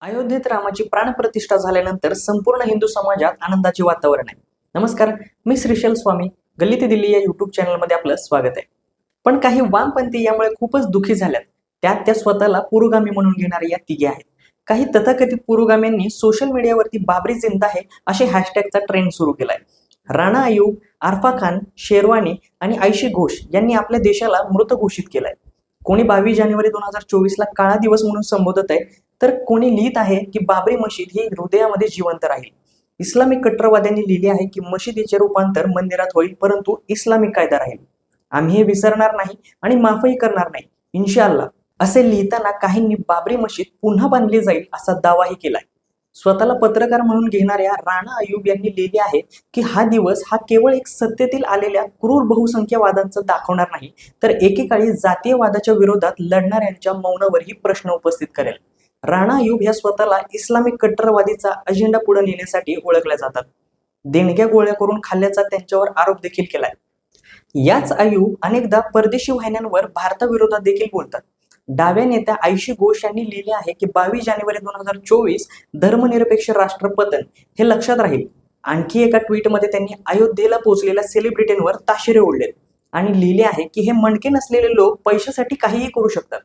अयोध्येत रामाची प्राणप्रतिष्ठा झाल्यानंतर संपूर्ण हिंदू समाजात आनंदाचे वातावरण आहे. नमस्कार, मी श्रीशैल स्वामी, गल्ली ते दिल्ली या युट्यूब चॅनलमध्ये आपलं स्वागत आहे. पण काही वामपंथी यामुळे खूपच दुःखी झाल्यात. त्यात त्या स्वतःला पुरोगामी म्हणून घेणाऱ्या या तिघे आहेत. काही तथाकथित पुरोगाम्यांनी सोशल मीडियावरती बाबरी जिंदा आहे असे हॅशटॅगचा ट्रेंड सुरू केलाय. राणा अयूब, आरफा खान, शेरवानी आणि आयशी घोष यांनी आपल्या देशाला मृत घोषित केलाय. कोणी 22 जानेवारी 2024 काळा दिवस म्हणून संबोधत आहे, तर कोणी लिहित आहे की बाबरी मशीद ही हृदयामध्ये जिवंत राहील. इस्लामिक कट्टरवाद्यांनी लिहिले आहे की मशिदीचे रूपांतर मंदिरात होईल, परंतु इस्लामिक कायदा राहील. आम्ही हे विसरणार नाही आणि माफही करणार नाही, इन्शाअल्लाह, असे लिहिताना काहींनी बाबरी मशीद पुन्हा बांधली जाईल असा दावाही केलाय. स्वतःला पत्रकार म्हणून घेणाऱ्या राणा अयूब यांनी लिहिले आहे की हा दिवस हा केवळ एक सत्तेतील आलेल्या क्रूर बहुसंख्यवादांचं दाखवणार नाही, तर एकेकाळी जातीयवादाच्या विरोधात लढणाऱ्यांच्या मौनावरही प्रश्न उपस्थित करेल. राणा अयूब ह्या स्वतःला इस्लामिक कट्टरवादीचा अजेंडा पुढे नेण्यासाठी ओळखल्या जातात. देणग्या गोळ्या करून खाल्ल्याचा त्यांच्यावर आरोप देखील केलाय. याच अयूब अनेकदा परदेशी वाहिन्यांवर भारताविरोधात देखील बोलतात. डाव्या नेत्या आयशी घोष यांनी लिहिले आहे की 22 जानेवारी 2024 धर्मनिरपेक्ष राष्ट्रपतन हे लक्षात राहील. आणखी एका ट्विटमध्ये त्यांनी अयोध्येला पोहोचलेल्या सेलिब्रिटींवर ताशेरे ओढलेत आणि लिहिले आहे की हे मणके नसलेले लोक पैशासाठी काहीही करू शकतात.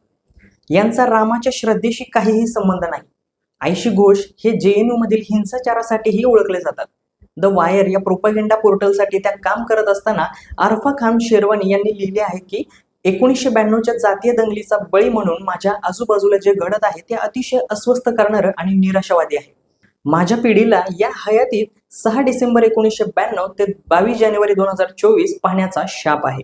यांचा रामाच्या श्रद्धेशी काहीही संबंध नाही. आयशी घोष हे JNU मधील हिंसाचारासाठीही ओळखले जातात. द वायर या प्रोपागेंडा पोर्टलसाठी त्या काम करत असताना आरफा खान शेरवानी यांनी लिहिले आहे की 1992च्या जातीय दंगलीचा बळी म्हणून माझ्या आजूबाजूला जे घडत आहे ते अतिशय अस्वस्थ करणारं आणि निराशावादी आहे. माझ्या पिढीला या हयातीत 6 डिसेंबर 1992 ते 22 जानेवारी 2024 पाहण्याचा शाप आहे.